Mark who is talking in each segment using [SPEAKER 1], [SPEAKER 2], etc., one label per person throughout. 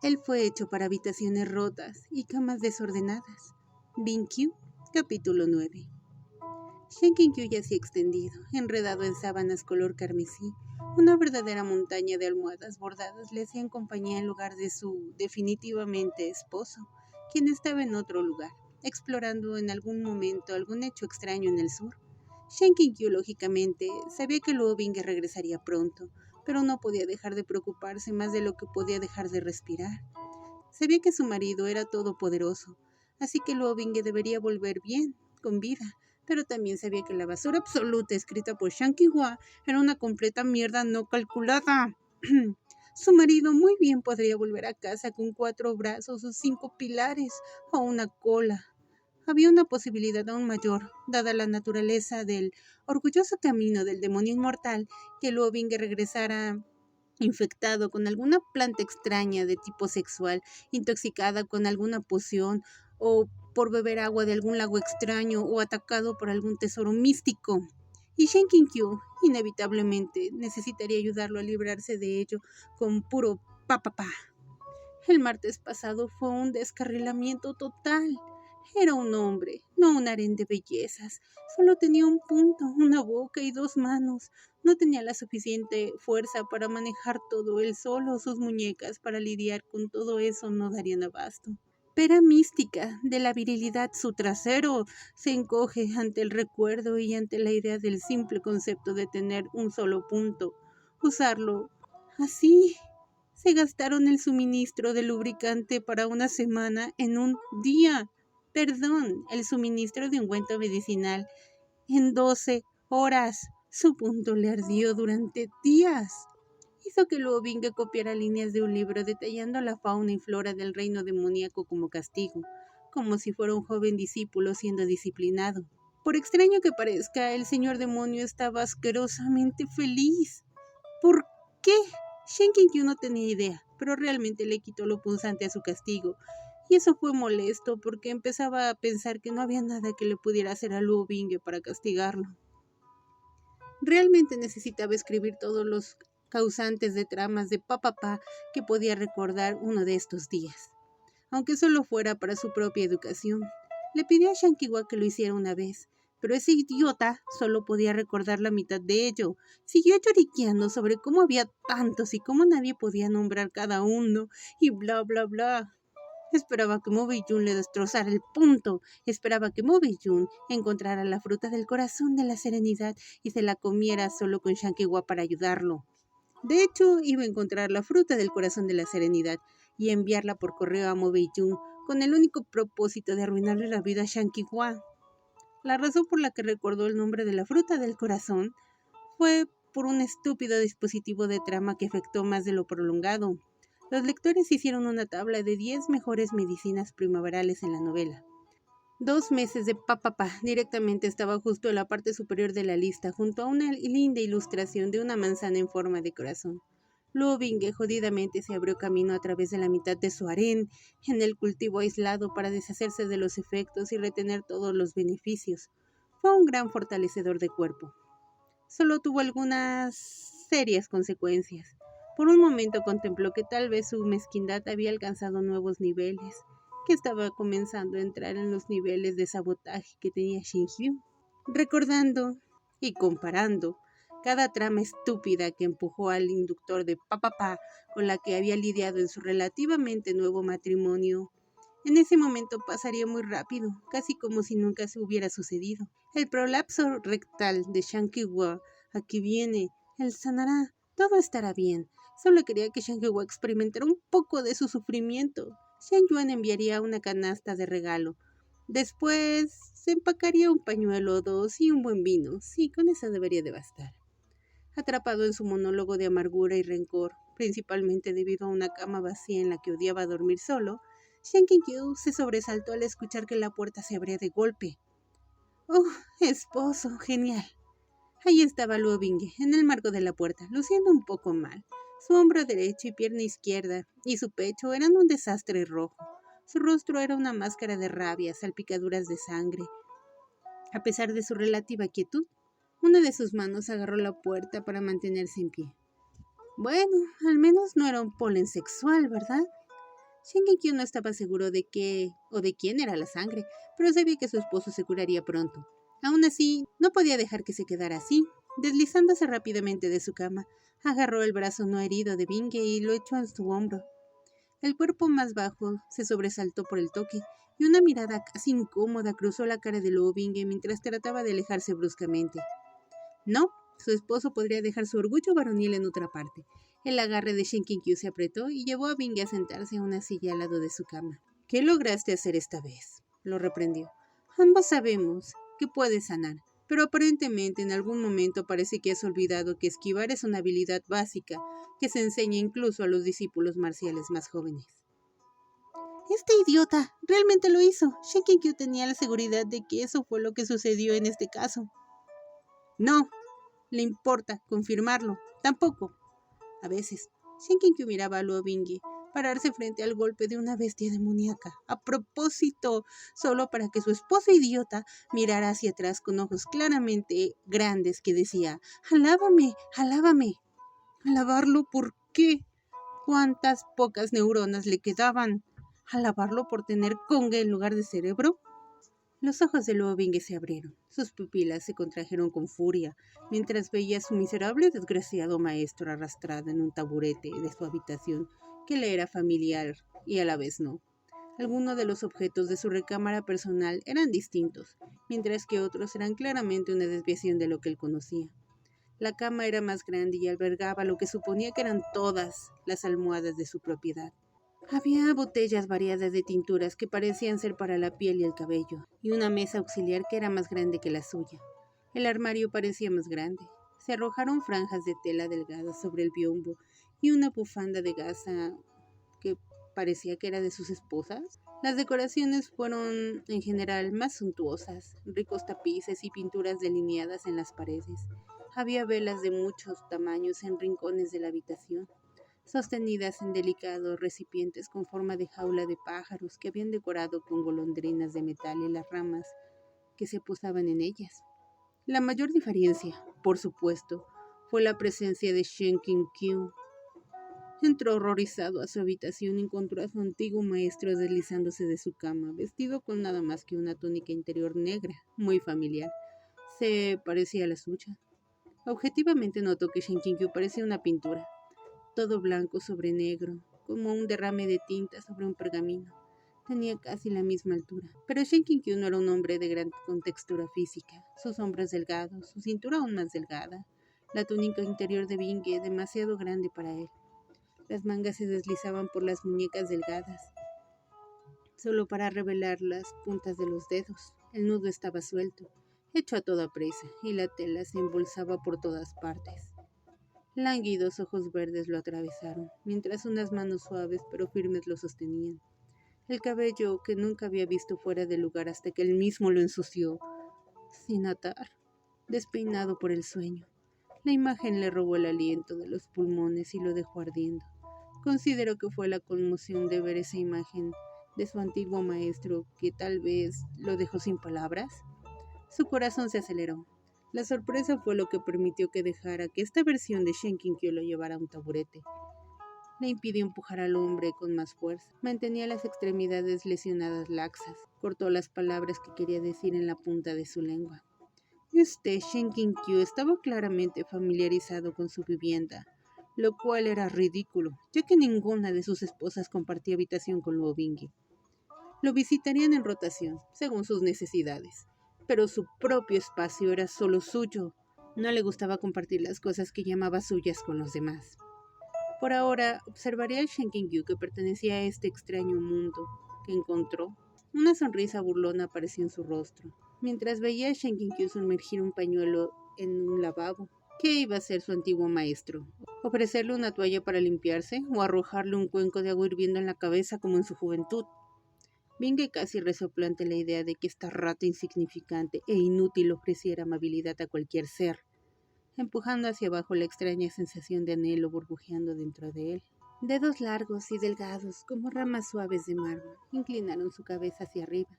[SPEAKER 1] Él fue hecho para habitaciones rotas y camas desordenadas. Binkyu, capítulo 9. Shenkinkyu yacía extendido, enredado en sábanas color carmesí. Una verdadera montaña de almohadas bordadas le hacían compañía en lugar de su definitivamente esposo, quien estaba en otro lugar, explorando en algún momento algún hecho extraño en el sur. Shenkinkyu, lógicamente, sabía que Luo Binge regresaría pronto, pero no podía dejar de preocuparse más de lo que podía dejar de respirar. Sabía que su marido era todopoderoso, así que Luo Binge debería volver bien, con vida, pero también sabía que la basura absoluta escrita por Shang Qihua era una completa mierda no calculada. Su marido muy bien podría volver a casa con 4 brazos o 5 pilares o una cola. Había una posibilidad aún mayor, dada la naturaleza del orgulloso camino del demonio inmortal, que Luo Binge regresara infectado con alguna planta extraña de tipo sexual, intoxicada con alguna poción, o por beber agua de algún lago extraño, o atacado por algún tesoro místico. Y Shenkinkyu, inevitablemente, necesitaría ayudarlo a librarse de ello con puro pa. El martes pasado fue un descarrilamiento total. Era un hombre, no un harén de bellezas. Solo tenía un punto, una boca y 2 manos. No tenía la suficiente fuerza para manejar todo él solo. Sus muñecas para lidiar con todo eso no darían abasto. Pera mística de la virilidad, su trasero se encoge ante el recuerdo y ante la idea del simple concepto de tener un solo punto. Usarlo así. Se gastaron el suministro de lubricante para una semana en un día. Perdón, el suministro de ungüento medicinal en 12 horas. Su punto le ardió durante días. Hizo que Luo Binge copiara líneas de un libro detallando la fauna y flora del reino demoníaco como castigo, como si fuera un joven discípulo siendo disciplinado. Por extraño que parezca, el señor demonio estaba asquerosamente feliz. ¿Por qué? Shenkinkyu no tenía idea, pero realmente le quitó lo punzante a su castigo, y eso fue molesto porque empezaba a pensar que no había nada que le pudiera hacer a Luo Binge para castigarlo. Realmente necesitaba escribir todos los causantes de tramas de papá que podía recordar uno de estos días, aunque solo fuera para su propia educación. Le pidió a Shankiwa que lo hiciera una vez, pero ese idiota solo podía recordar la mitad de ello. Siguió lloriqueando sobre cómo había tantos y cómo nadie podía nombrar cada uno, y bla bla bla. Esperaba que Mobi-Jun le destrozara el punto. Esperaba que Mobi-Jun encontrara la fruta del corazón de la serenidad y se la comiera solo con Shankiwa para ayudarlo. De hecho, iba a encontrar la fruta del corazón de la serenidad y enviarla por correo a Mobi-Jun con el único propósito de arruinarle la vida a Shankiwa. La razón por la que recordó el nombre de la fruta del corazón fue por un estúpido dispositivo de trama que afectó más de lo prolongado. Los lectores hicieron una tabla de 10 mejores medicinas primaverales en la novela. 2 meses de papá directamente estaba justo en la parte superior de la lista, junto a una linda ilustración de una manzana en forma de corazón. Luo Binge jodidamente se abrió camino a través de la mitad de su harén, en el cultivo aislado para deshacerse de los efectos y retener todos los beneficios. Fue un gran fortalecedor de cuerpo. Solo tuvo algunas serias consecuencias. Por un momento contempló que tal vez su mezquindad había alcanzado nuevos niveles, que estaba comenzando a entrar en los niveles de sabotaje que tenía Shinhyu. Recordando y comparando cada trama estúpida que empujó al inductor de papá con la que había lidiado en su relativamente nuevo matrimonio, en ese momento pasaría muy rápido, casi como si nunca se hubiera sucedido. El prolapso rectal de Shankiwa aquí viene, él sanará, todo estará bien. Solo quería que Shankiwa experimentara un poco de su sufrimiento. Shen Yuan enviaría una canasta de regalo. Después se empacaría un pañuelo o 2 y un buen vino. Sí, con eso debería de bastar. Atrapado en su monólogo de amargura y rencor, principalmente debido a una cama vacía en la que odiaba dormir solo, Shenkinkyu se sobresaltó al escuchar que la puerta se abría de golpe. ¡Oh, esposo! ¡Genial! Ahí estaba Luo Binge, en el marco de la puerta, luciendo un poco mal. Su hombro derecho y pierna izquierda y su pecho eran un desastre rojo. Su rostro era una máscara de rabia, salpicaduras de sangre. A pesar de su relativa quietud, una de sus manos agarró la puerta para mantenerse en pie. Bueno, al menos no era un polen sexual, ¿verdad? Shen Qiu no estaba seguro de qué o de quién era la sangre, pero sabía que su esposo se curaría pronto. Aún así, no podía dejar que se quedara así. Deslizándose rápidamente de su cama, agarró el brazo no herido de Binge y lo echó en su hombro. El cuerpo más bajo se sobresaltó por el toque, y una mirada casi incómoda cruzó la cara de Luo Binge mientras trataba de alejarse bruscamente. No, su esposo podría dejar su orgullo varonil en otra parte. El agarre de Shen Qiu se apretó y llevó a Binge a sentarse en una silla al lado de su cama. ¿Qué lograste hacer esta vez?, lo reprendió. Ambos sabemos que puedes sanar, pero aparentemente en algún momento parece que has olvidado que esquivar es una habilidad básica que se enseña incluso a los discípulos marciales más jóvenes. Este idiota realmente lo hizo. Shen Qiu tenía la seguridad de que eso fue lo que sucedió en este caso. No le importa confirmarlo, tampoco. A veces, Shen Qiu miraba a Luo Binge pararse frente al golpe de una bestia demoníaca, a propósito, solo para que su esposo idiota mirara hacia atrás con ojos claramente grandes que decía: «Alábame, alábame». ¿Alabarlo por qué? ¿Cuántas pocas neuronas le quedaban? ¿Alabarlo por tener conga en lugar de cerebro? Los ojos de Luo Binge se abrieron, sus pupilas se contrajeron con furia, mientras veía a su miserable desgraciado maestro arrastrado en un taburete de su habitación, que le era familiar y a la vez no. Algunos de los objetos de su recámara personal eran distintos, mientras que otros eran claramente una desviación de lo que él conocía. La cama era más grande y albergaba lo que suponía que eran todas las almohadas de su propiedad. Había botellas variadas de tinturas que parecían ser para la piel y el cabello, y una mesa auxiliar que era más grande que la suya. El armario parecía más grande. Se arrojaron franjas de tela delgada sobre el biombo y una bufanda de gasa que parecía que era de sus esposas. Las decoraciones fueron en general más suntuosas, ricos tapices y pinturas delineadas en las paredes. Había velas de muchos tamaños en rincones de la habitación, sostenidas en delicados recipientes con forma de jaula de pájaros que habían decorado con golondrinas de metal y las ramas que se posaban en ellas. La mayor diferencia, por supuesto, fue la presencia de Shen Qiu. Entró horrorizado a su habitación y encontró a su antiguo maestro deslizándose de su cama, vestido con nada más que una túnica interior negra, muy familiar. Se parecía a la suya. Objetivamente notó que Shen Qiu parecía una pintura, todo blanco sobre negro, como un derrame de tinta sobre un pergamino. Tenía casi la misma altura, pero Shen Qiu no era un hombre de gran contextura física. Sus hombros delgados, su cintura aún más delgada, la túnica interior de Binge demasiado grande para él. Las mangas se deslizaban por las muñecas delgadas, solo para revelar las puntas de los dedos. El nudo estaba suelto, hecho a toda prisa, y la tela se embolsaba por todas partes. Lánguidos ojos verdes lo atravesaron, mientras unas manos suaves pero firmes lo sostenían. El cabello, que nunca había visto fuera de lugar hasta que él mismo lo ensució, sin atar, despeinado por el sueño. La imagen le robó el aliento de los pulmones y lo dejó ardiendo. Considero que fue la conmoción de ver esa imagen de su antiguo maestro que tal vez lo dejó sin palabras. Su corazón se aceleró. La sorpresa fue lo que permitió que dejara que esta versión de Shen Qiu lo llevara a un taburete. Le impidió empujar al hombre con más fuerza. Mantenía las extremidades lesionadas laxas. Cortó las palabras que quería decir en la punta de su lengua. Shen Qiu estaba claramente familiarizado con su vivienda, lo cual era ridículo, ya que ninguna de sus esposas compartía habitación con Luo Binge. Lo visitarían en rotación, según sus necesidades, pero su propio espacio era solo suyo. No le gustaba compartir las cosas que llamaba suyas con los demás. Por ahora, observaría al Shen Qiu que pertenecía a este extraño mundo que encontró. Una sonrisa burlona apareció en su rostro, mientras veía a Shen Qiu sumergir un pañuelo en un lavabo. ¿Qué iba a hacer su antiguo maestro? ¿Ofrecerle una toalla para limpiarse o arrojarle un cuenco de agua hirviendo en la cabeza como en su juventud? Binge casi resopló ante la idea de que esta rata insignificante e inútil ofreciera amabilidad a cualquier ser, empujando hacia abajo la extraña sensación de anhelo burbujeando dentro de él. Dedos largos y delgados, como ramas suaves de mármol, inclinaron su cabeza hacia arriba,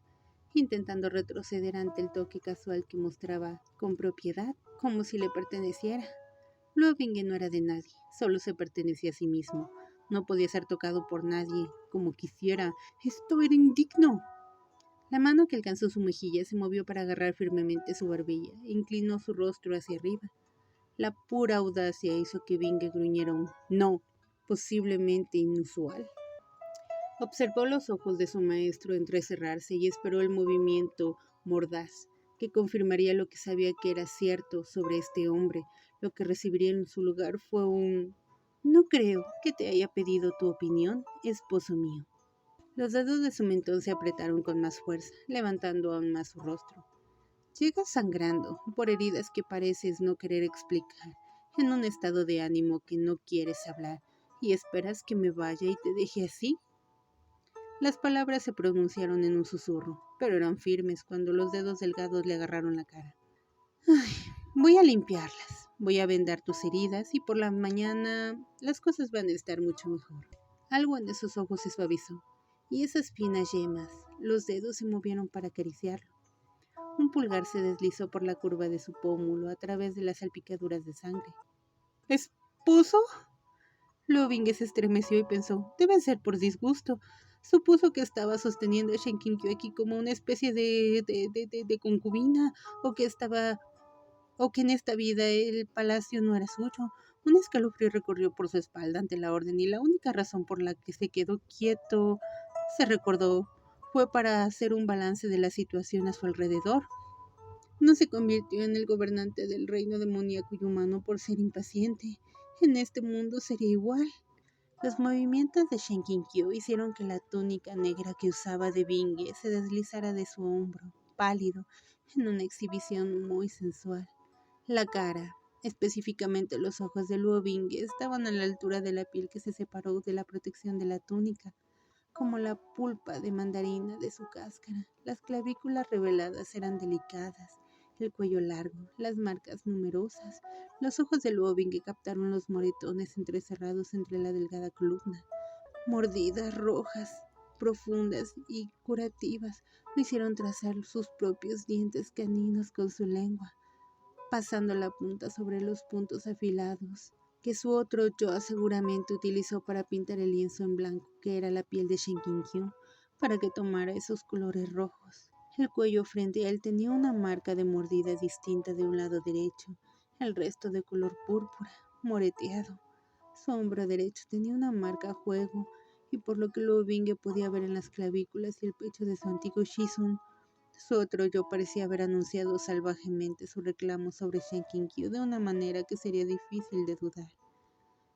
[SPEAKER 1] intentando retroceder ante el toque casual que mostraba con propiedad, como si le perteneciera. Luo Binge no era de nadie, solo se pertenecía a sí mismo. No podía ser tocado por nadie como quisiera. Esto era indigno. La mano que alcanzó su mejilla se movió para agarrar firmemente su barbilla e inclinó su rostro hacia arriba. La pura audacia hizo que Binge gruñera un no, posiblemente inusual. Observó los ojos de su maestro entrecerrarse y esperó el movimiento mordaz, que confirmaría lo que sabía que era cierto sobre este hombre. Lo que recibiría en su lugar fue un no creo que te haya pedido tu opinión, esposo mío. Los dedos de su mentón se apretaron con más fuerza, levantando aún más su rostro. Llegas sangrando por heridas que pareces no querer explicar, en un estado de ánimo que no quieres hablar, y esperas que me vaya y te deje así. Las palabras se pronunciaron en un susurro, pero eran firmes cuando los dedos delgados le agarraron la cara. Ay, voy a limpiarlas, voy a vendar tus heridas y por la mañana las cosas van a estar mucho mejor. Algo en esos ojos se suavizó, y esas finas yemas, los dedos se movieron para acariciarlo. Un pulgar se deslizó por la curva de su pómulo a través de las salpicaduras de sangre. ¿Esposo? Lovingue se estremeció y pensó, debe ser por disgusto. Supuso que estaba sosteniendo a Shenkinkyueki como una especie de concubina, o que en esta vida el palacio no era suyo. Un escalofrío recorrió por su espalda ante la orden y la única razón por la que se quedó quieto, se recordó, fue para hacer un balance de la situación a su alrededor. No se convirtió en el gobernante del reino demoníaco y humano por ser impaciente. En este mundo sería igual. Los movimientos de Shenkinkyo hicieron que la túnica negra que usaba de Binge se deslizara de su hombro, pálido, en una exhibición muy sensual. La cara, específicamente los ojos de Luo Binge, estaban a la altura de la piel que se separó de la protección de la túnica, como la pulpa de mandarina de su cáscara. Las clavículas reveladas eran delicadas, el cuello largo, las marcas numerosas. Los ojos de Luobing captaron los moretones entrecerrados entre la delgada columna. Mordidas rojas, profundas y curativas, lo hicieron trazar sus propios dientes caninos con su lengua, pasando la punta sobre los puntos afilados que su otro yo seguramente utilizó para pintar el lienzo en blanco que era la piel de Shenkinkyo, para que tomara esos colores rojos. El cuello frente a él tenía una marca de mordida distinta de un lado derecho, el resto de color púrpura, moreteado. Su hombro derecho tenía una marca a juego, y por lo que Luobinge podía ver en las clavículas y el pecho de su antiguo Shizun, su otro yo parecía haber anunciado salvajemente su reclamo sobre Shenkinkyo de una manera que sería difícil de dudar.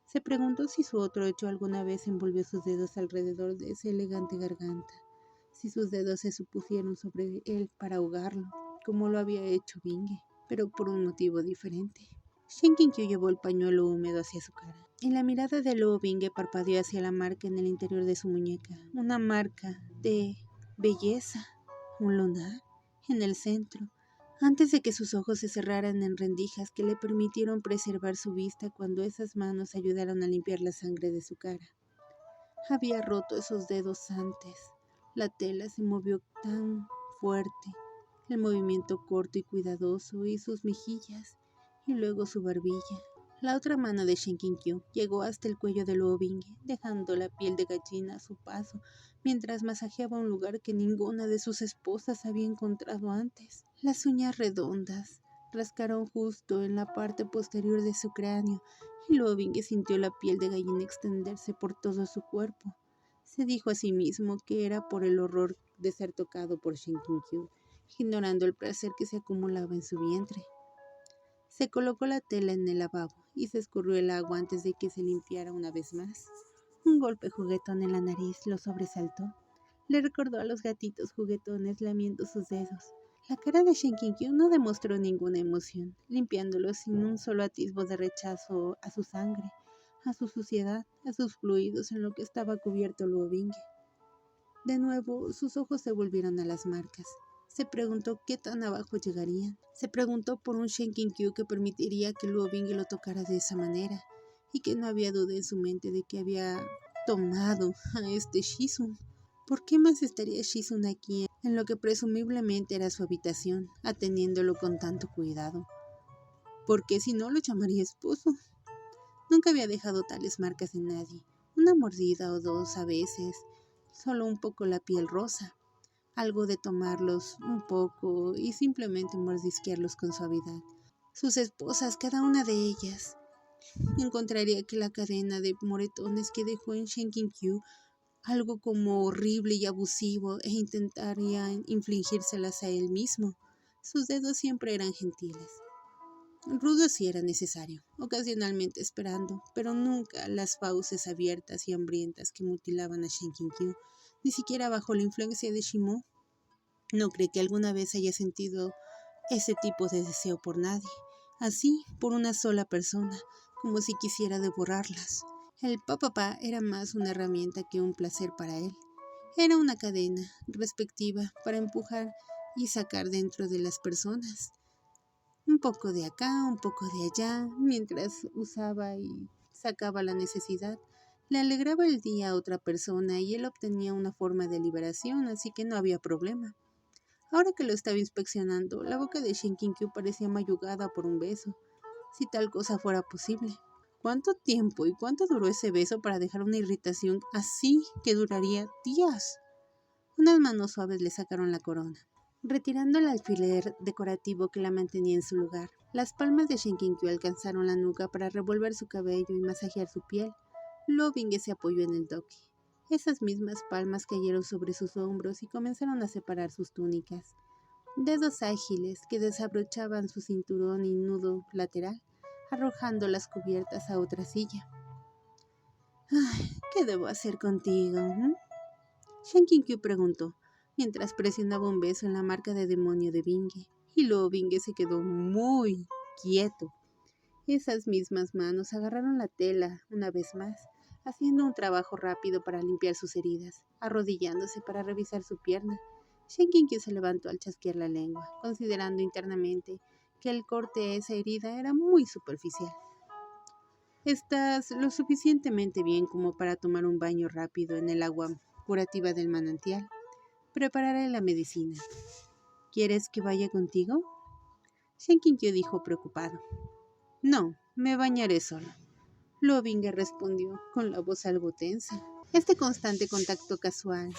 [SPEAKER 1] Se preguntó si su otro yo alguna vez envolvió sus dedos alrededor de esa elegante garganta, si sus dedos se supusieron sobre él para ahogarlo, como lo había hecho Binge, pero por un motivo diferente. Shenkinkyo llevó el pañuelo húmedo hacia su cara, y la mirada de Luo Binge parpadeó hacia la marca en el interior de su muñeca, una marca de belleza. Un lunar en el centro, antes de que sus ojos se cerraran en rendijas que le permitieron preservar su vista cuando esas manos ayudaron a limpiar la sangre de su cara. Había roto esos dedos antes. La tela se movió tan fuerte, el movimiento corto y cuidadoso, y sus mejillas, y luego su barbilla. La otra mano de Shenkinkyo llegó hasta el cuello de Luobinge, dejando la piel de gallina a su paso, mientras masajeaba un lugar que ninguna de sus esposas había encontrado antes. Las uñas redondas rascaron justo en la parte posterior de su cráneo, y Luobinge sintió la piel de gallina extenderse por todo su cuerpo. Se dijo a sí mismo que era por el horror de ser tocado por Shenkinkyo, ignorando el placer que se acumulaba en su vientre. Se colocó la tela en el lavabo y se escurrió el agua antes de que se limpiara una vez más. Un golpe juguetón en la nariz lo sobresaltó. Le recordó a los gatitos juguetones lamiendo sus dedos. La cara de Shenkinkyo no demostró ninguna emoción, limpiándolo sin un solo atisbo de rechazo a su sangre, a su suciedad, a sus fluidos en lo que estaba cubierto Luobinge. De nuevo, sus ojos se volvieron a las marcas. Se preguntó qué tan abajo llegarían. Se preguntó por un Shenkinkyo que permitiría que Luobinge lo tocara de esa manera, y que no había duda en su mente de que había tomado a este Shizun. ¿Por qué más estaría Shizun aquí en lo que presumiblemente era su habitación, atendiéndolo con tanto cuidado? ¿Por qué si no lo llamaría esposo? Nunca había dejado tales marcas en nadie. una mordida o dos a veces, solo un poco la piel rosa, algo de tomarlos un poco y simplemente mordisquearlos con suavidad. Sus esposas, cada una de ellas, encontraría que la cadena de moretones que dejó en Shen Qiu algo como horrible y abusivo e intentaría infligírselas a él mismo. Sus dedos siempre eran gentiles. Rudo si era necesario, ocasionalmente esperando, pero nunca las fauces abiertas y hambrientas que mutilaban a Shen Qiu, ni siquiera bajo la influencia de Shimo. No cree que alguna vez haya sentido ese tipo de deseo por nadie, así por una sola persona, como si quisiera devorarlas. El papapá era más una herramienta que un placer para él. Era una cadena respectiva para empujar y sacar dentro de las personas. Un poco de acá, un poco de allá, mientras usaba y sacaba la necesidad. Le alegraba el día a otra persona y él obtenía una forma de liberación, así que no había problema. Ahora que lo estaba inspeccionando, la boca de Shen Qiu parecía mayugada por un beso, si tal cosa fuera posible. ¿Cuánto tiempo y cuánto duró ese beso para dejar una irritación así que duraría días? Unas manos suaves le sacaron la corona, retirando el alfiler decorativo que la mantenía en su lugar. Las palmas de Shen Qiu alcanzaron la nuca para revolver su cabello y masajear su piel. Lo Binghe se apoyó en el doque. Esas mismas palmas cayeron sobre sus hombros y comenzaron a separar sus túnicas. Dedos ágiles que desabrochaban su cinturón y nudo lateral, arrojando las cubiertas a otra silla. Ay, ¿qué debo hacer contigo? Shen Qiu preguntó, mientras presionaba un beso en la marca de demonio de Binghe, y luego Binghe se quedó muy quieto. Esas mismas manos agarraron la tela una vez más, haciendo un trabajo rápido para limpiar sus heridas, arrodillándose para revisar su pierna. Shen Qiu se levantó al chasquear la lengua, considerando internamente que el corte de esa herida era muy superficial. Estás lo suficientemente bien como para tomar un baño rápido en el agua curativa del manantial. Prepararé la medicina. ¿Quieres que vaya contigo? Shen Qiu dijo preocupado. No, me bañaré solo. Luo Binghe respondió con la voz algo tensa. Este constante contacto casual,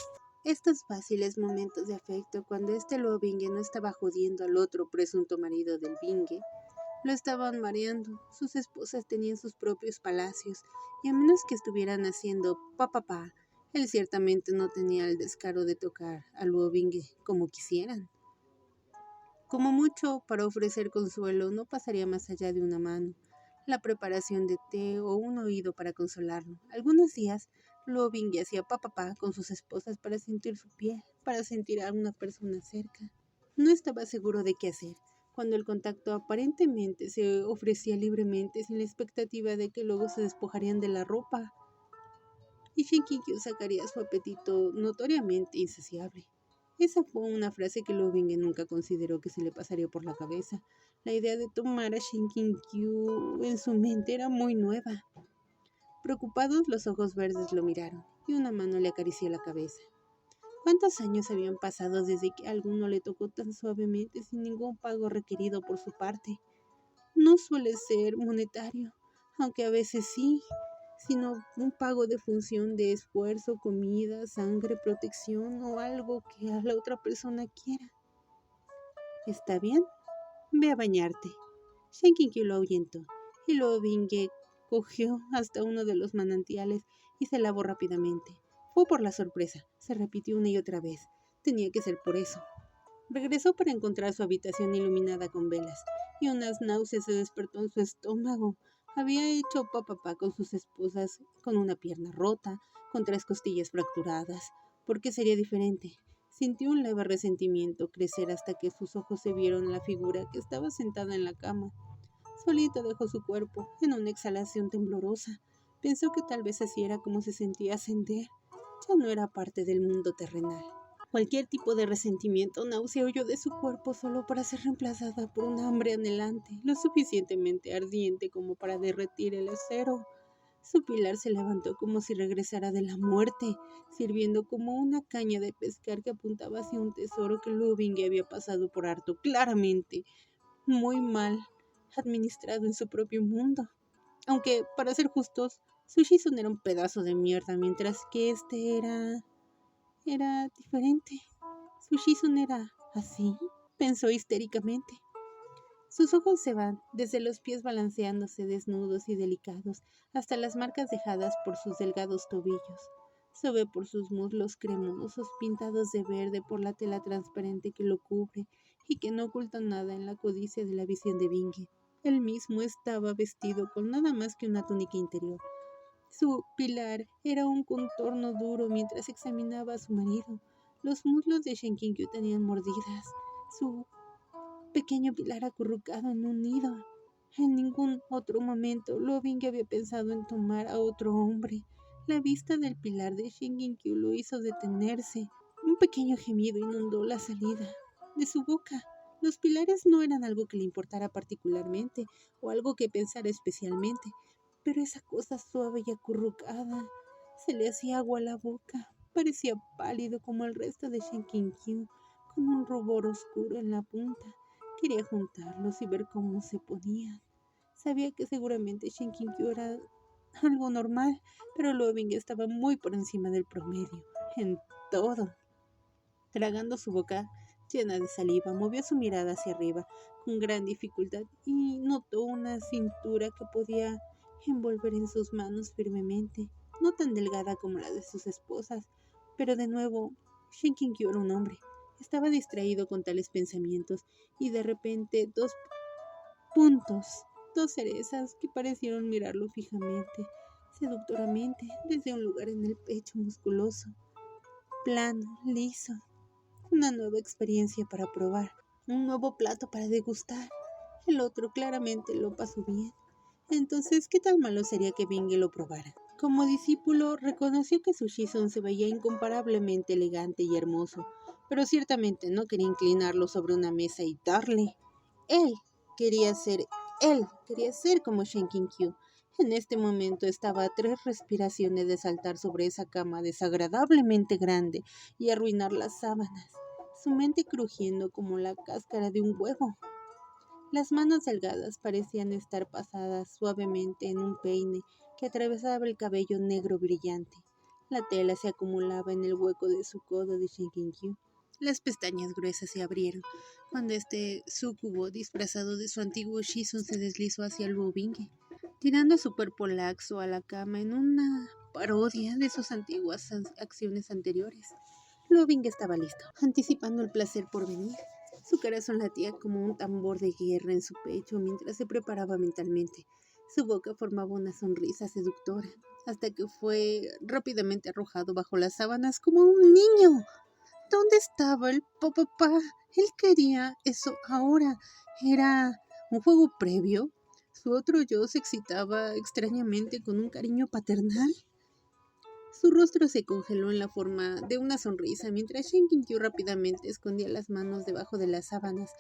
[SPEAKER 1] estos fáciles momentos de afecto cuando Luo Binghe no estaba jodiendo al otro presunto marido del Binghe, lo estaban mareando. Sus esposas tenían sus propios palacios y a menos que estuvieran haciendo papapá, él ciertamente no tenía el descaro de tocar a Luo Binghe como quisieran. Como mucho, para ofrecer consuelo, no pasaría más allá de una mano, la preparación de té o un oído para consolarlo. Algunos días, Luo Binghe hacía papapá con sus esposas para sentir su piel, para sentir a una persona cerca. No estaba seguro de qué hacer, cuando el contacto aparentemente se ofrecía libremente sin la expectativa de que luego se despojarían de la ropa. Y Shen Qiu sacaría su apetito notoriamente insaciable. Esa fue una frase que Luo Binghe nunca consideró que se le pasaría por la cabeza. La idea de tomar a Shen Qiu en su mente era muy nueva. Preocupados, los ojos verdes lo miraron, y una mano le acarició la cabeza. ¿Cuántos años habían pasado desde que alguno le tocó tan suavemente sin ningún pago requerido por su parte? No suele ser monetario, aunque a veces sí, sino un pago de función de esfuerzo, comida, sangre, protección o algo que a la otra persona quiera. ¿Está bien? Ve a bañarte. Shen Qiu lo ahuyentó y luego Binghe cogió hasta uno de los manantiales y se lavó rápidamente. Fue por la sorpresa, se repitió una y otra vez. Tenía que ser por eso. Regresó para encontrar su habitación iluminada con velas, y unas náuseas se despertó en su estómago. Había hecho papapá con sus esposas, con una pierna rota, con 3 costillas fracturadas. ¿Por qué sería diferente? Sintió un leve resentimiento crecer hasta que sus ojos se vieron en la figura que estaba sentada en la cama. Solito dejó su cuerpo, en una exhalación temblorosa. Pensó que tal vez así era como se sentía ascender. Ya no era parte del mundo terrenal. Cualquier tipo de resentimiento o náusea huyó de su cuerpo solo para ser reemplazada por un hambre anhelante, lo suficientemente ardiente como para derretir el acero. Su pilar se levantó como si regresara de la muerte, sirviendo como una caña de pescar que apuntaba hacia un tesoro que Luo Binghe había pasado por harto, claramente, muy mal administrado en su propio mundo. Aunque, para ser justos, Su Shizun era un pedazo de mierda, mientras que este era diferente. Su Shizun era así, pensó histéricamente. Sus ojos se van, desde los pies balanceándose desnudos y delicados, hasta las marcas dejadas por sus delgados tobillos. Sube por sus muslos cremosos, pintados de verde por la tela transparente que lo cubre y que no oculta nada en la codicia de la visión de Binge. Él mismo estaba vestido con nada más que una túnica interior. Su pilar era un contorno duro mientras examinaba a su marido. Los muslos de Shen Qingyu tenían mordidas. Su pequeño pilar acurrucado en un nido. En ningún otro momento Luo Binge había pensado en tomar a otro hombre. La vista del pilar de Shen Qingyu lo hizo detenerse. Un pequeño gemido inundó la salida de su boca. Los pilares no eran algo que le importara particularmente o algo que pensara especialmente, pero esa cosa suave y acurrucada se le hacía agua a la boca. Parecía pálido como el resto de Shen Qingyu, con un rubor oscuro en la punta. Quería juntarlos y ver cómo se ponían. Sabía que seguramente Shen Qingyu era algo normal, pero Luo Binge estaba muy por encima del promedio, en todo. Tragando su boca llena de saliva, movió su mirada hacia arriba con gran dificultad y notó una cintura que podía envolver en sus manos firmemente, no tan delgada como la de sus esposas, pero de nuevo, Shen Qingyu era un hombre. Estaba distraído con tales pensamientos y de repente puntos, dos cerezas que parecieron mirarlo fijamente, seductoramente, desde un lugar en el pecho musculoso, plano, liso. Una nueva experiencia para probar, un nuevo plato para degustar. El otro claramente lo pasó bien. Entonces, ¿qué tan malo sería que Binge lo probara? Como discípulo, reconoció que su Shizun se veía incomparablemente elegante y hermoso, pero ciertamente no quería inclinarlo sobre una mesa y darle. Él quería ser, él quería ser como Shen Qingyu. En este momento estaba a 3 respiraciones de saltar sobre esa cama desagradablemente grande y arruinar las sábanas, su mente crujiendo como la cáscara de un huevo. Las manos delgadas parecían estar pasadas suavemente en un peine que atravesaba el cabello negro brillante. La tela se acumulaba en el hueco de su codo de Shen Qingyu. Las pestañas gruesas se abrieron cuando este súcubo disfrazado de su antiguo Shizun se deslizó hacia Luo Binge, tirando su cuerpo laxo a la cama en una parodia de sus antiguas acciones anteriores. Luo Binge estaba listo, anticipando el placer por venir. Su corazón latía como un tambor de guerra en su pecho mientras se preparaba mentalmente. Su boca formaba una sonrisa seductora, hasta que fue rápidamente arrojado bajo las sábanas como un niño. ¿Dónde estaba el papá? Él quería eso ahora. ¿Era un juego previo? ¿Su otro yo se excitaba extrañamente con un cariño paternal? Su rostro se congeló en la forma de una sonrisa mientras Shen Qingyu rápidamente escondía las manos debajo de las sábanas,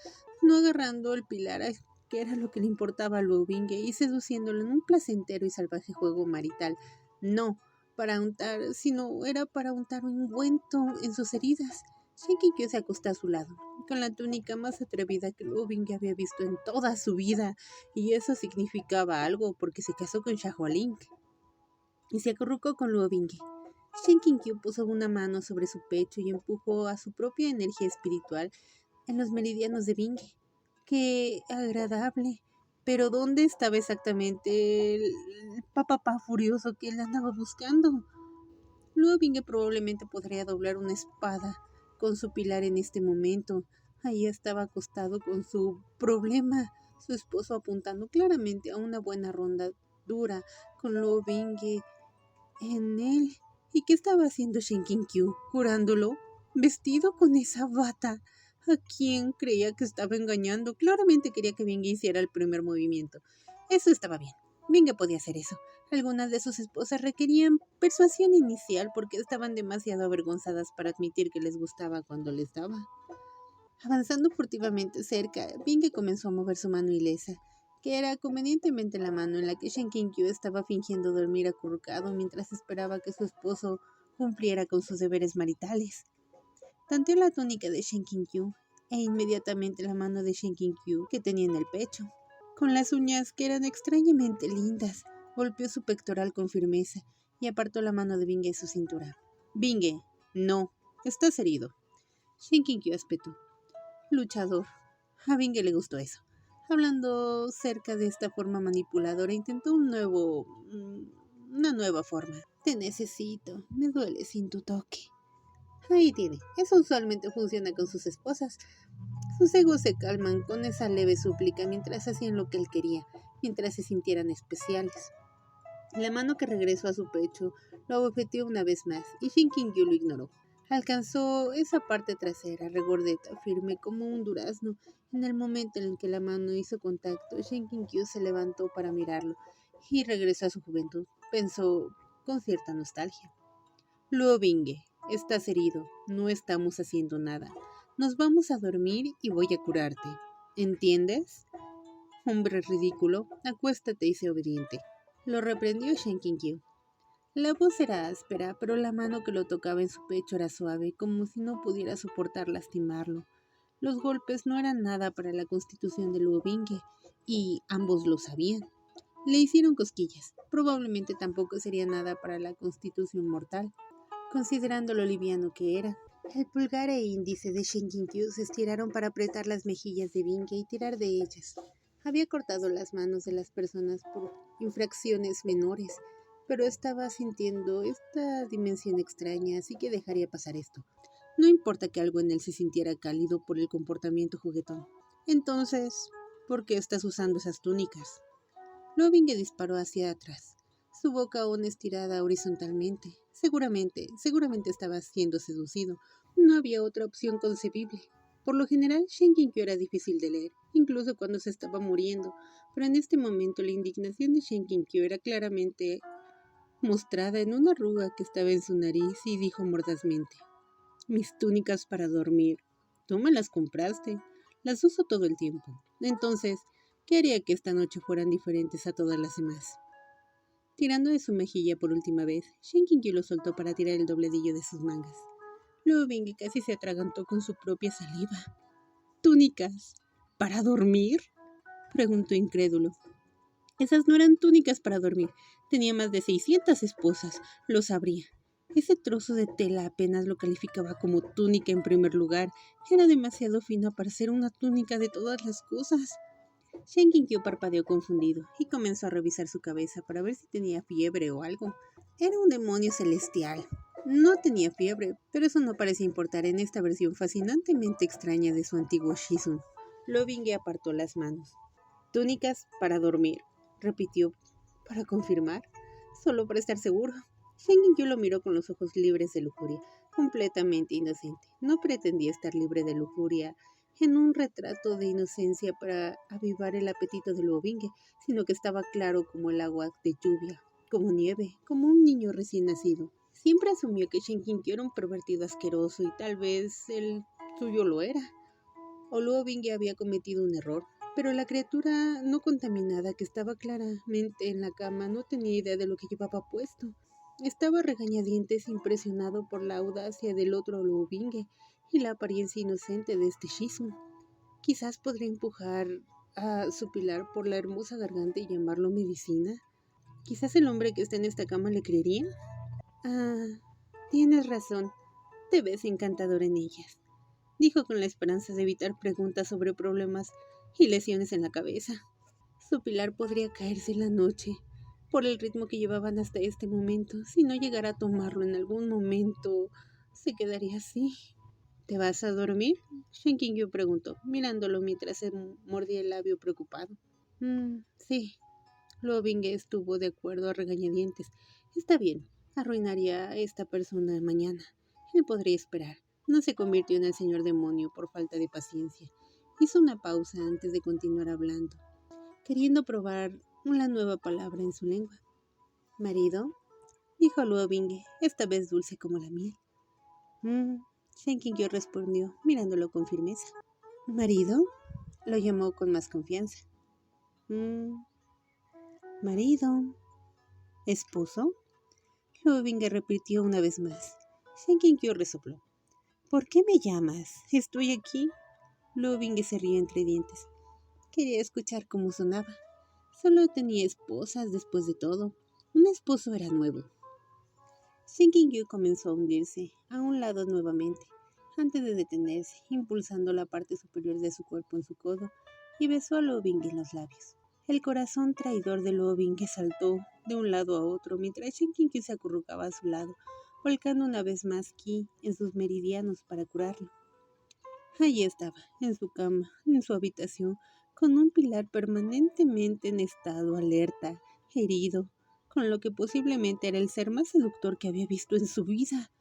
[SPEAKER 1] no agarrando el pilar que era lo que le importaba a Luo Binge y seduciéndolo en un placentero y salvaje juego marital. No para untar, sino era para untar un ungüento en sus heridas. Shen Qingyu se acostó a su lado, con la túnica más atrevida que Luo Binge había visto en toda su vida, y eso significaba algo porque se casó con Xiaoling y se acurrucó con Luo Binge. Shen Qingyu puso una mano sobre su pecho y empujó a su propia energía espiritual en los meridianos de Binge. ¡Qué agradable! Pero ¿dónde estaba exactamente el papá furioso que él andaba buscando? Luo Binge probablemente podría doblar una espada con su pilar en este momento. Ahí estaba acostado con su problema, su esposo apuntando claramente a una buena ronda dura con Luo Binge en él. ¿Y qué estaba haciendo Shen Qingyu? ¿Jurándolo? ¿Vestido con esa bata? ¿A quién creía que estaba engañando? Claramente quería que Binge hiciera el primer movimiento. Eso estaba bien. Binge podía hacer eso. Algunas de sus esposas requerían persuasión inicial porque estaban demasiado avergonzadas para admitir que les gustaba cuando les daba. Avanzando furtivamente cerca, Binge comenzó a mover su mano ilesa, que era convenientemente la mano en la que Shen Qingyu estaba fingiendo dormir acurrucado mientras esperaba que su esposo cumpliera con sus deberes maritales. Tanteó la túnica de Shen Qingyu e inmediatamente la mano de Shen Qingyu que tenía en el pecho, con las uñas que eran extrañamente lindas, Golpeó su pectoral con firmeza y apartó la mano de Binge de su cintura. Binge, no, estás herido. Shinkinkyo espetó. Luchador. A Binge le gustó eso. Hablando cerca de esta forma manipuladora, intentó una nueva forma. Te necesito, me duele sin tu toque. Ahí tiene, eso usualmente funciona con sus esposas. Sus egos se calman con esa leve súplica mientras hacían lo que él quería, mientras se sintieran especiales. La mano que regresó a su pecho lo abofeteó una vez más y Shinkinkyo lo ignoró. Alcanzó esa parte trasera, regordeta, firme como un durazno. En el momento en el que la mano hizo contacto, Shinkinkyo se levantó para mirarlo y regresó a su juventud. Pensó con cierta nostalgia. Luo Binge, estás herido, no estamos haciendo nada. Nos vamos a dormir y voy a curarte. ¿Entiendes? Hombre ridículo, acuéstate y sé obediente. Lo reprendió Shinkinkyo. La voz era áspera, pero la mano que lo tocaba en su pecho era suave, como si no pudiera soportar lastimarlo. Los golpes no eran nada para la constitución de Luo Binge, y ambos lo sabían. Le hicieron cosquillas. Probablemente tampoco sería nada para la constitución mortal, considerando lo liviano que era. El pulgar e índice de Shinkinkyo se estiraron para apretar las mejillas de Binge y tirar de ellas. Había cortado las manos de las personas por infracciones menores, pero estaba sintiendo esta dimensión extraña, así que dejaría pasar esto. No importa que algo en él se sintiera cálido por el comportamiento juguetón. Entonces, ¿por qué estás usando esas túnicas? Binge disparó hacia atrás, su boca aún estirada horizontalmente. Seguramente estaba siendo seducido. No había otra opción concebible. Por lo general, Shinkinkyo era difícil de leer, incluso cuando se estaba muriendo, pero en este momento la indignación de Shinkinkyo era claramente mostrada en una arruga que estaba en su nariz y dijo mordazmente: Mis túnicas para dormir. Tú me las compraste. Las uso todo el tiempo. Entonces, ¿qué haría que esta noche fueran diferentes a todas las demás? Tirando de su mejilla por última vez, Shinkinkyo lo soltó para tirar el dobledillo de sus mangas. Luego Binge casi se atragantó con su propia saliva. ¿Túnicas? ¿Para dormir? Preguntó incrédulo. Esas no eran túnicas para dormir. Tenía más de 600 esposas, lo sabría. Ese trozo de tela apenas lo calificaba como túnica en primer lugar. Era demasiado fino para ser una túnica de todas las cosas. Shinkinkyo parpadeó confundido y comenzó a revisar su cabeza para ver si tenía fiebre o algo. Era un demonio celestial. No tenía fiebre, pero eso no parecía importar en esta versión fascinantemente extraña de su antiguo Shizun. Binge apartó las manos. Túnicas para dormir, repitió, para confirmar, solo para estar seguro. Shinkinkyo lo miró con los ojos libres de lujuria, completamente inocente. No pretendía estar libre de lujuria en un retrato de inocencia para avivar el apetito de Binge, sino que estaba claro como el agua de lluvia, como nieve, como un niño recién nacido. Siempre asumió que Shinkinkyo era un pervertido asqueroso y tal vez el suyo lo era. O Binge había cometido un error, pero la criatura no contaminada que estaba claramente en la cama no tenía idea de lo que llevaba puesto. Estaba a regañadientes impresionado por la audacia del otro Binge y la apariencia inocente de este Shizun. Quizás podría empujar a su pilar por la hermosa garganta y llamarlo medicina. Quizás el hombre que está en esta cama le creería. Ah, tienes razón. Te ves encantador en ellas, dijo con la esperanza de evitar preguntas sobre problemas y lesiones en la cabeza. Su pilar podría caerse en la noche, por el ritmo que llevaban hasta este momento. Si no llegara a tomarlo en algún momento, se quedaría así. ¿Te vas a dormir? Shinkinkyo preguntó, mirándolo mientras se mordía el labio preocupado. Sí. Binge estuvo de acuerdo a regañadientes. Está bien, arruinaría a esta persona mañana. Él podría esperar. No se convirtió en el señor demonio por falta de paciencia. Hizo una pausa antes de continuar hablando, queriendo probar una nueva palabra en su lengua. ¿Marido? Dijo Binge, esta vez dulce como la miel. Shinkinkyo respondió, mirándolo con firmeza. ¿Marido? Lo llamó con más confianza. ¿Marido? ¿Esposo? Binge repitió una vez más. Shinkinkyo resopló. ¿Por qué me llamas? Estoy aquí. Binge se rió entre dientes. Quería escuchar cómo sonaba. Solo tenía esposas después de todo. Un esposo era nuevo. Shen Qiu comenzó a hundirse a un lado nuevamente, antes de detenerse, impulsando la parte superior de su cuerpo en su codo, y besó a Luo Bing en los labios. El corazón traidor de Luo Bing saltó de un lado a otro mientras Shen Qiu se acurrucaba a su lado, volcando una vez más ki en sus meridianos para curarlo. Allí estaba, en su cama, en su habitación, con un pilar permanentemente en estado alerta, herido, con lo que posiblemente era el ser más seductor que había visto en su vida,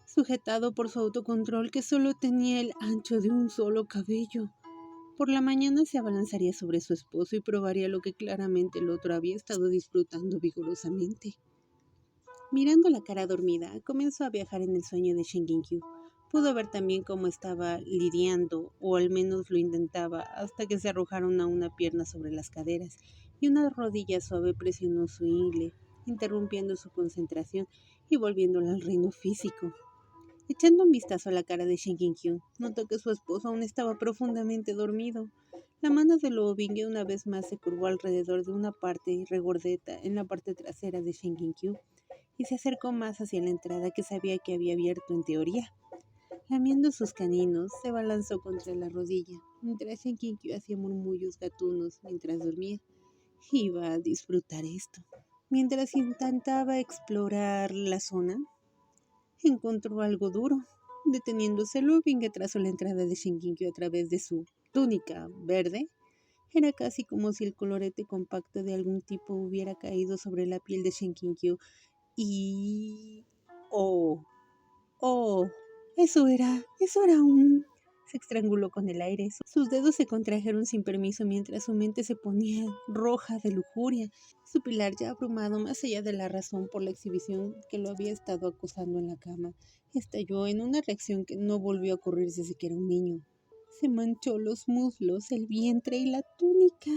[SPEAKER 1] sujetado por su autocontrol que solo tenía el ancho de un solo cabello. Por la mañana se abalanzaría sobre su esposo y probaría lo que claramente el otro había estado disfrutando vigorosamente. Mirando la cara dormida, comenzó a viajar en el sueño de Shen Qiu. Pudo ver también cómo estaba lidiando, o al menos lo intentaba, hasta que se arrojaron a una pierna sobre las caderas, y una rodilla suave presionó su ingle, interrumpiendo su concentración y volviéndola al reino físico. Echando un vistazo a la cara de Shen Qiu, notó que su esposo aún estaba profundamente dormido. La mano de Luo Bing una vez más se curvó alrededor de una parte regordeta en la parte trasera de Shen Qiu y se acercó más hacia la entrada que sabía que había abierto en teoría. Lamiendo sus caninos, se balanzó contra la rodilla, mientras Shen Qiu hacía murmullos gatunos mientras dormía. Iba a disfrutar esto. Mientras intentaba explorar la zona, encontró algo duro. Deteniéndose, Luo Bing trazó la entrada de Shen Qiu a través de su túnica verde. Era casi como si el colorete compacto de algún tipo hubiera caído sobre la piel de Shen Qiu y... ¡Oh! ¡Oh! Eso era un... Se estranguló con el aire. Sus dedos se contrajeron sin permiso mientras su mente se ponía roja de lujuria. Su pilar ya abrumado más allá de la razón por la exhibición que lo había estado acosando en la cama, estalló en una reacción que no volvió a ocurrir desde que era un niño. Se manchó los muslos, el vientre y la túnica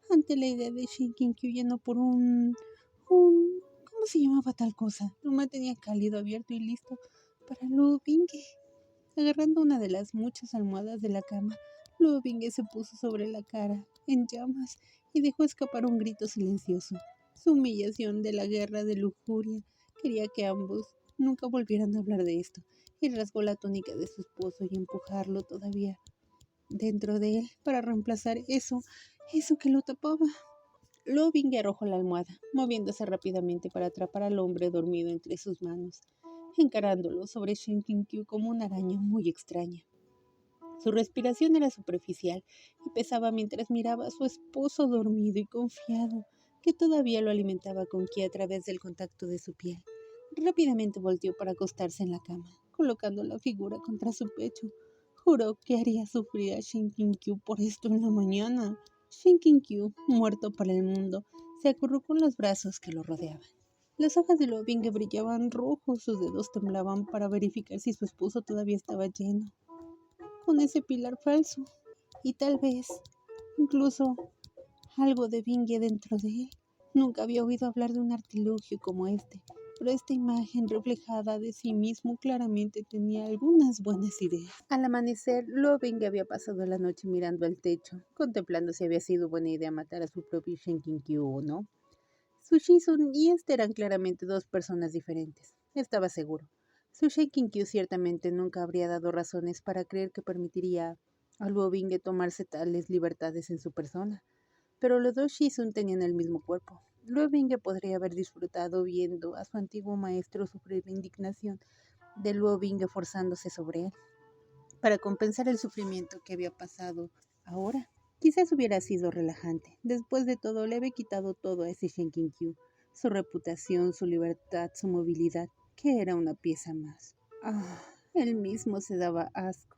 [SPEAKER 1] ante la idea de Shen Qiu lleno por ¿cómo se llamaba tal cosa? Lo mantenía cálido, abierto y listo para Luo Bing. Agarrando una de las muchas almohadas de la cama, Luo Bing se puso sobre la cara, en llamas, y dejó escapar un grito silencioso. Su humillación de la guerra de lujuria quería que ambos nunca volvieran a hablar de esto, y rasgó la túnica de su esposo y empujarlo todavía dentro de él para reemplazar eso que lo tapaba. Luo Bing arrojó la almohada, moviéndose rápidamente para atrapar al hombre dormido entre sus manos, encarándolo sobre Shen Qiu como una araña muy extraña. Su respiración era superficial y pesaba mientras miraba a su esposo dormido y confiado, que todavía lo alimentaba con ki a través del contacto de su piel. Rápidamente volteó para acostarse en la cama, colocando la figura contra su pecho. Juró que haría sufrir a Shen Qiu por esto en la mañana. Shen Qiu, muerto para el mundo, se acurrucó en los brazos que lo rodeaban. Las hojas de Luo Bing brillaban rojos, sus dedos temblaban para verificar si su esposo todavía estaba lleno con ese pilar falso, y tal vez incluso algo de Bingue dentro de él. Nunca había oído hablar de un artilugio como este, pero esta imagen reflejada de sí mismo claramente tenía algunas buenas ideas. Al amanecer, Luo Bing había pasado la noche mirando al techo, contemplando si había sido buena idea matar a su propio Shen Qiu o no. Su Shizun y este eran claramente dos personas diferentes. Estaba seguro. Su Shen Qiu ciertamente nunca habría dado razones para creer que permitiría a Luo Bing tomarse tales libertades en su persona. Pero los dos Shizun tenían el mismo cuerpo. Luo Bing podría haber disfrutado viendo a su antiguo maestro sufrir la indignación de Luo Bing forzándose sobre él, para compensar el sufrimiento que había pasado ahora. Quizás hubiera sido relajante. Después de todo, le había quitado todo a ese Shen Qiu. Su reputación, su libertad, su movilidad, que era una pieza más. Él mismo se daba asco.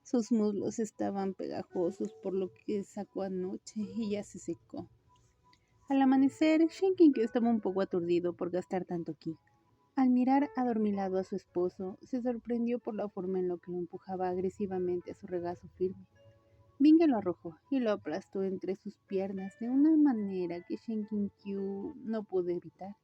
[SPEAKER 1] Sus muslos estaban pegajosos por lo que sacó anoche y ya se secó. Al amanecer, Shen Qiu estaba un poco aturdido por gastar tanto ki. Al mirar adormilado a su esposo, se sorprendió por la forma en la que lo empujaba agresivamente a su regazo firme. Binge lo arrojó y lo aplastó entre sus piernas de una manera que Shen Qiu no pudo evitar,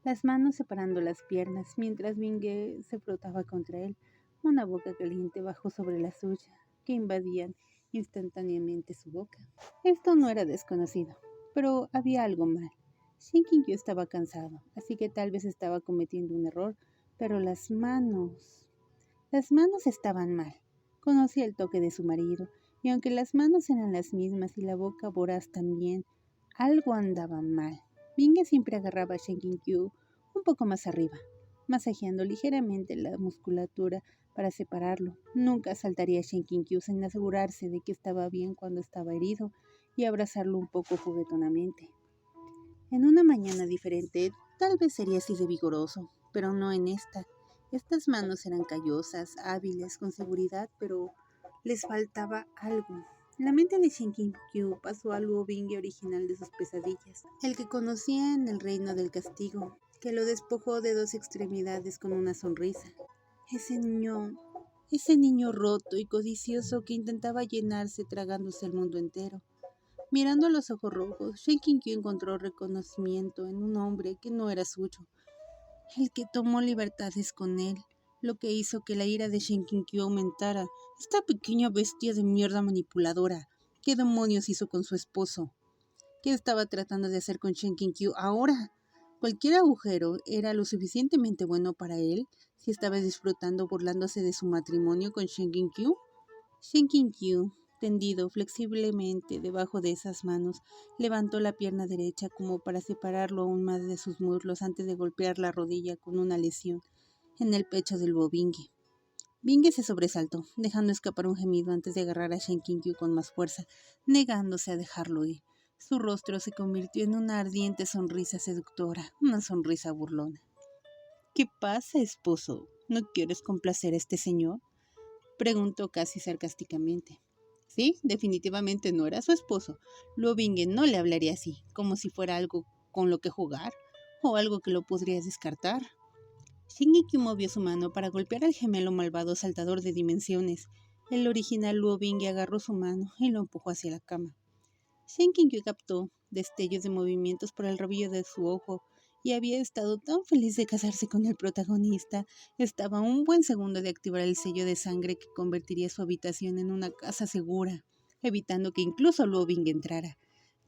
[SPEAKER 1] las manos separando las piernas mientras Binge se frotaba contra él. Una boca caliente bajó sobre la suya, que invadían instantáneamente su boca. Esto no era desconocido. pero había algo mal. Shen Qingyu estaba cansado, así que tal vez estaba cometiendo un error, pero las manos estaban mal. Conocía el toque de su marido, y aunque las manos eran las mismas y la boca voraz también, algo andaba mal. Binge siempre agarraba a Shen Qingyu un poco más arriba, masajeando ligeramente la musculatura para separarlo. Nunca saltaría a Shen Qingyu sin asegurarse de que estaba bien cuando estaba herido y abrazarlo un poco juguetonamente. En una mañana diferente, tal vez sería así de vigoroso, pero no en esta. Estas manos eran callosas, hábiles, con seguridad, pero les faltaba algo. La mente de Shen Qingyu pasó al Luo Binge original de sus pesadillas, el que conocía en el reino del castigo, que lo despojó de dos extremidades con una sonrisa. Ese niño, ese niño roto y codicioso que intentaba llenarse tragándose el mundo entero. Mirando a los ojos rojos, Shen Qingyu encontró reconocimiento en un hombre que no era suyo, el que tomó libertades con él, lo que hizo que la ira de Shen Qingyu aumentara. Esta pequeña bestia de mierda manipuladora, ¿qué demonios hizo con su esposo? ¿Qué estaba tratando de hacer con Shen Qingyu ahora? Cualquier agujero era lo suficientemente bueno para él si estaba disfrutando burlándose de su matrimonio con Shen Qingyu. Shen Qingyu, tendido flexiblemente debajo de esas manos, levantó la pierna derecha como para separarlo aún más de sus muslos antes de golpear la rodilla con una lesión en el pecho del Luo Binge. Binge se sobresaltó, dejando escapar un gemido antes de agarrar a Shen Qingyu con más fuerza, negándose a dejarlo ir. Su rostro se convirtió en una ardiente sonrisa seductora, una sonrisa burlona. ¿Qué pasa, esposo? ¿No quieres complacer a este señor?, preguntó casi sarcásticamente. Sí, definitivamente no era su esposo. Luo Binge no le hablaría así, como si fuera algo con lo que jugar o algo que lo podría descartar. Shen Qingyu movió su mano para golpear al gemelo malvado saltador de dimensiones. El original Luo Binge agarró su mano y lo empujó hacia la cama. Shen Qingyu captó destellos de movimientos por el rabillo de su ojo y había estado tan feliz de casarse con el protagonista. Estaba a un buen segundo de activar el sello de sangre que convertiría su habitación en una casa segura, evitando que incluso Luo Binge entrara,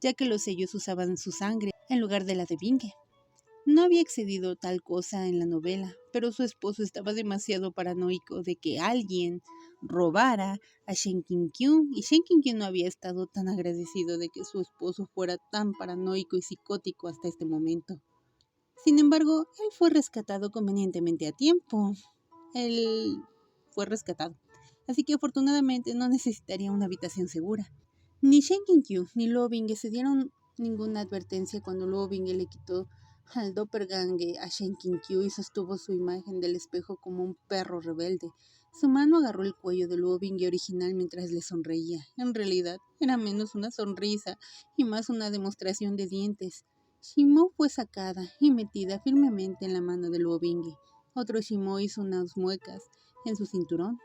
[SPEAKER 1] ya que los sellos usaban su sangre en lugar de la de Binge. No había excedido tal cosa en la novela, pero su esposo estaba demasiado paranoico de que alguien robara a Shen Qingyu, y Shen Qingyu no había estado tan agradecido de que su esposo fuera tan paranoico y psicótico hasta este momento. Sin embargo, él fue rescatado convenientemente a tiempo. Él fue rescatado, así que afortunadamente no necesitaría una habitación segura. Ni Shen Qingyu ni Luo Binge se dieron ninguna advertencia cuando Luo Binge le quitó al doppelganger a Shen Qingyu y sostuvo su imagen del espejo como un perro rebelde. Su mano agarró el cuello de Luo Binge original mientras le sonreía. En realidad, era menos una sonrisa y más una demostración de dientes. Shimo fue sacada y metida firmemente en la mano de Luo Binge. Otro Shimo hizo unas muecas en su cinturón.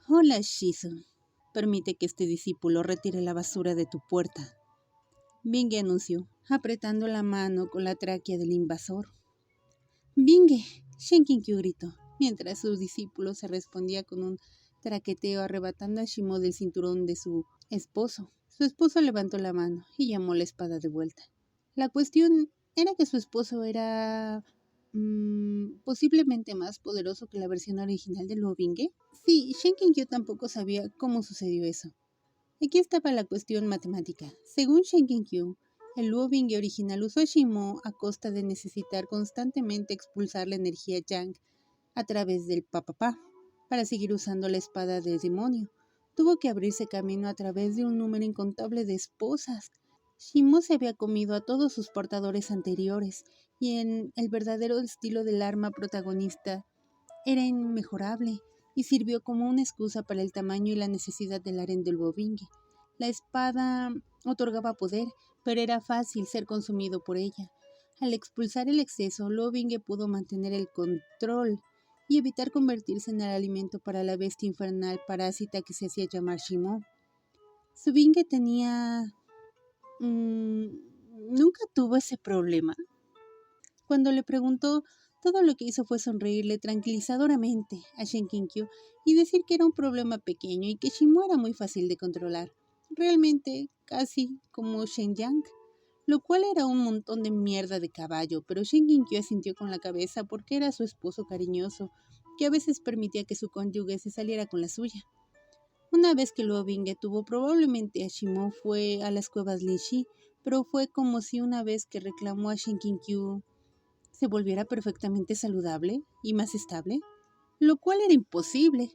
[SPEAKER 1] Hola, Shizu. Permite que este discípulo retire la basura de tu puerta, Binge anunció, apretando la mano con la tráquea del invasor. Binge, Shen Qingyu gritó, mientras su discípulo se respondía con un traqueteo arrebatando a Shimo del cinturón de su esposo. Su esposo levantó la mano y llamó la espada de vuelta. La cuestión era que su esposo era posiblemente más poderoso que la versión original de Luo Binge. Sí, Shen Qingyu tampoco sabía cómo sucedió eso. Aquí estaba la cuestión matemática. Según Shen Qingyu, el Luo Binge original usó a Shimo a costa de necesitar constantemente expulsar la energía Yang a través del papapá para seguir usando la espada del demonio. Tuvo que abrirse camino a través de un número incontable de esposas. Shimo se había comido a todos sus portadores anteriores y en el verdadero estilo del arma protagonista era inmejorable y sirvió como una excusa para el tamaño y la necesidad del harén del Luo Binge. La espada otorgaba poder, pero era fácil ser consumido por ella. Al expulsar el exceso, Luo Binge pudo mantener el control y evitar convertirse en el alimento para la bestia infernal parásita que se hacía llamar Shimo. Su Binge nunca tuvo ese problema. Cuando le preguntó, todo lo que hizo fue sonreírle tranquilizadoramente a Shen Qingyu y decir que era un problema pequeño y que Shimo era muy fácil de controlar. Realmente, casi como Shen Yang. lo cual era un montón de mierda de caballo, pero Shen Qinkyu asintió con la cabeza porque era su esposo cariñoso, que a veces permitía que su cónyuge se saliera con la suya. Una vez que Luo Binge tuvo probablemente a Shimo fue a las cuevas Linxi, pero fue como si una vez que reclamó a Shen Qinkyu se volviera perfectamente saludable y más estable, lo cual era imposible.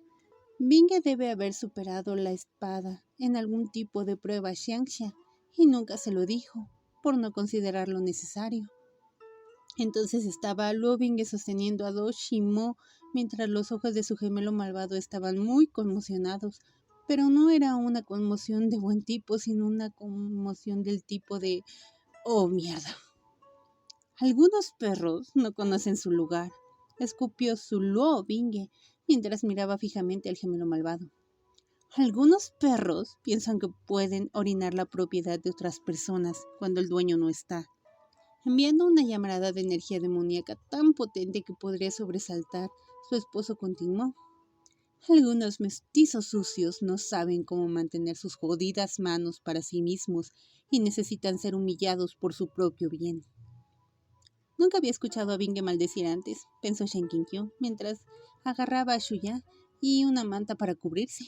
[SPEAKER 1] Binge debe haber superado la espada en algún tipo de prueba Xianxia y nunca se lo dijo, por no considerarlo necesario. Entonces estaba Luo Binge sosteniendo a Do Shimo mientras los ojos de su gemelo malvado estaban muy conmocionados, pero no era una conmoción de buen tipo, sino una conmoción del tipo de «oh mierda». Algunos perros no conocen su lugar, escupió su Luo Binge mientras miraba fijamente al gemelo malvado. Algunos perros piensan que pueden orinar la propiedad de otras personas cuando el dueño no está, enviando una llamarada de energía demoníaca tan potente que podría sobresaltar. Su esposo continuó. Algunos mestizos sucios no saben cómo mantener sus jodidas manos para sí mismos y necesitan ser humillados por su propio bien. Nunca había escuchado a Binge maldecir antes, pensó Shen Qinkyu, mientras agarraba a Shuya y una manta para cubrirse.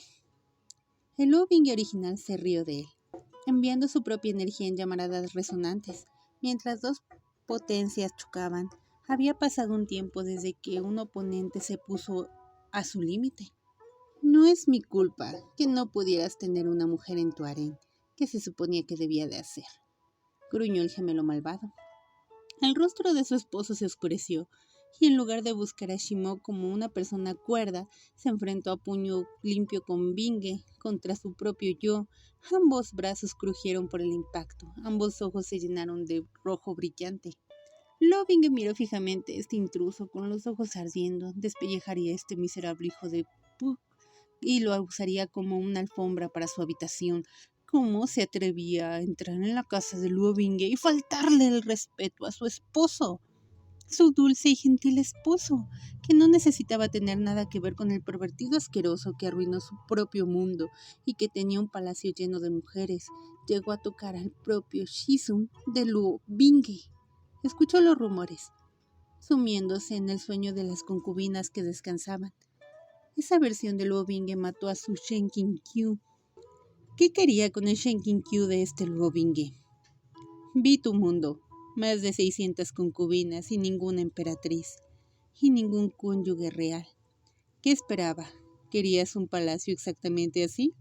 [SPEAKER 1] El Luo Binge original se rió de él, enviando su propia energía en llamaradas resonantes, mientras dos potencias chocaban. Había pasado un tiempo desde que un oponente se puso a su límite. No es mi culpa que no pudieras tener una mujer en tu harén, que se suponía que debía de hacer, gruñó el gemelo malvado. El rostro de su esposo se oscureció, y en lugar de buscar a Shimo como una persona cuerda, se enfrentó a puño limpio con Binge contra su propio yo. Ambos brazos crujieron por el impacto, ambos ojos se llenaron de rojo brillante. Luego Binge miró fijamente a este intruso con los ojos ardiendo, despellejaría a este miserable hijo de Puck y lo usaría como una alfombra para su habitación. ¿Cómo se atrevía a entrar en la casa de Luo Binge y faltarle el respeto a su esposo? Su dulce y gentil esposo, que no necesitaba tener nada que ver con el pervertido asqueroso que arruinó su propio mundo y que tenía un palacio lleno de mujeres, llegó a tocar al propio Shizun de Luo Binge. Escuchó los rumores, sumiéndose en el sueño de las concubinas que descansaban. Esa versión de Luo Binge mató a su Shen Qinkyu. ¿Qué quería con el Shen Qinkyu de este Luo Binge? Vi tu mundo, más de 600 concubinas y ninguna emperatriz, y ningún cónyuge real. ¿Qué esperaba? ¿Querías un palacio exactamente así?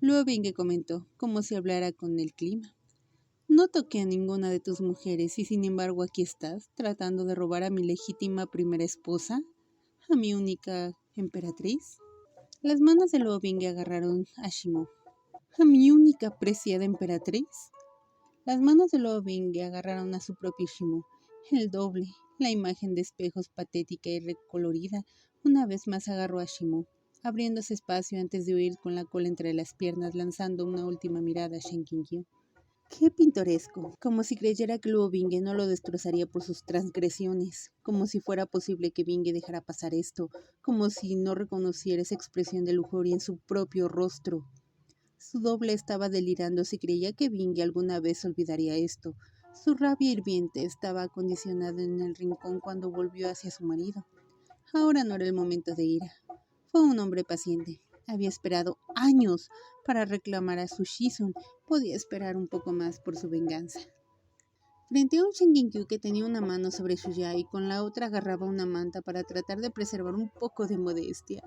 [SPEAKER 1] Luo Binge comentó, como si hablara con el clima. No toqué a ninguna de tus mujeres y sin embargo aquí estás, tratando de robar a mi legítima primera esposa, a mi única emperatriz. Las manos de Luo Binge agarraron a Shimo. ¿A mi única preciada emperatriz? Las manos de Luo Binge agarraron a su propio Shimo, el doble, la imagen de espejos patética y recolorida. Una vez más agarró a Shimo, abriéndose espacio antes de huir con la cola entre las piernas, lanzando una última mirada a Shen Qinkyu. Qué pintoresco, como si creyera que Luo Binge no lo destrozaría por sus transgresiones, como si fuera posible que Binge dejara pasar esto, como si no reconociera esa expresión de lujuria en su propio rostro. Su doble estaba delirando si creía que Binge alguna vez olvidaría esto. Su rabia hirviente estaba acondicionada en el rincón cuando volvió hacia su marido. Ahora no era el momento de ira. Fue un hombre paciente. Había esperado años para reclamar a su Shizun. Podía esperar un poco más por su venganza. Frente a un Shen Qinkyu que tenía una mano sobre Shuya y con la otra agarraba una manta para tratar de preservar un poco de modestia,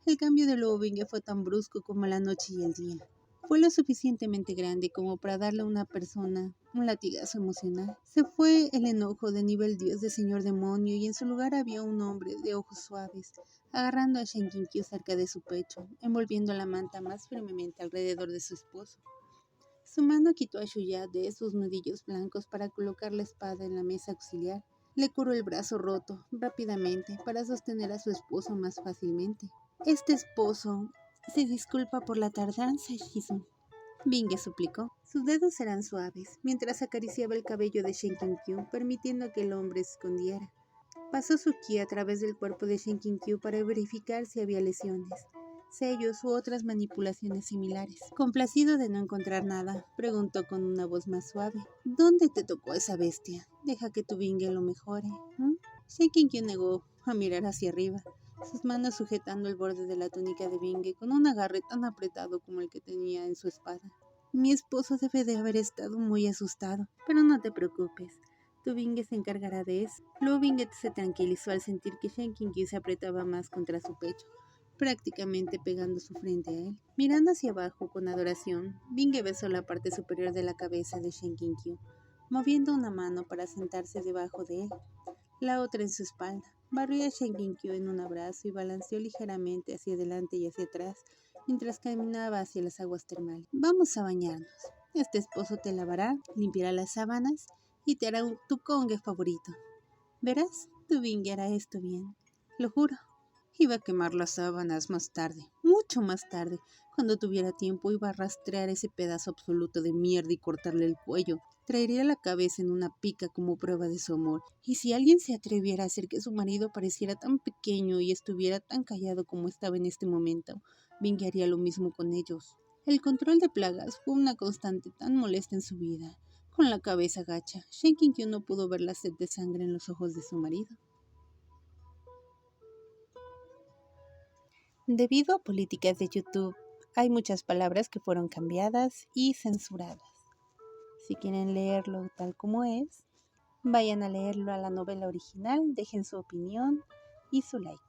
[SPEAKER 1] el cambio de Luo Binge fue tan brusco como la noche y el día. Fue lo suficientemente grande como para darle a una persona un latigazo emocional. Se fue el enojo de nivel dios de señor demonio y en su lugar había un hombre de ojos suaves, agarrando a Shen Qinkyu cerca de su pecho, envolviendo la manta más firmemente alrededor de su esposo. Su mano quitó a Shuya de sus nudillos blancos para colocar la espada en la mesa auxiliar. Le curó el brazo roto rápidamente para sostener a su esposo más fácilmente. Este esposo se disculpa por la tardanza, Shizun, Binge suplicó. Sus dedos eran suaves, mientras acariciaba el cabello de Shen Qinkyu, permitiendo que el hombre se escondiera. Pasó su ki a través del cuerpo de Shen Qinkyu para verificar si había lesiones. sellos u otras manipulaciones similares. Complacido de no encontrar nada, preguntó con una voz más suave: ¿Dónde te tocó esa bestia? Deja que tu Bingue lo mejore. Shen Qianqiu negó a mirar hacia arriba, sus manos sujetando el borde de la túnica de Bingue con un agarre tan apretado como el que tenía en su espada. Mi esposo debe de haber estado muy asustado, pero no te preocupes. Tu Bingue se encargará de eso. Luego Bingue se tranquilizó al sentir que Shen Qianqiu se apretaba más contra su pecho, prácticamente pegando su frente a él. Mirando hacia abajo con adoración, Bingue besó la parte superior de la cabeza de Shen Qianqiu, moviendo una mano para sentarse debajo de él, la otra en su espalda. Barrió a Shen Qianqiu en un abrazo y balanceó ligeramente hacia adelante y hacia atrás mientras caminaba hacia las aguas termales. Vamos a bañarnos. Este esposo te lavará, limpiará las sábanas y te hará tu congue favorito. Verás, tu Bingue hará esto bien. Lo juro. Iba a quemar las sábanas más tarde, mucho más tarde. Cuando tuviera tiempo iba a rastrear ese pedazo absoluto de mierda y cortarle el cuello. Traería la cabeza en una pica como prueba de su amor. Y si alguien se atreviera a hacer que su marido pareciera tan pequeño y estuviera tan callado como estaba en este momento, Bingue haría lo mismo con ellos. El control de plagas fue una constante tan molesta en su vida. Con la cabeza gacha, Shen Qianqiu no pudo ver la sed de sangre en los ojos de su marido. Debido a políticas de YouTube, hay muchas palabras que fueron cambiadas y censuradas. Si quieren leerlo tal como es, vayan a leerlo a la novela original, dejen su opinión y su like.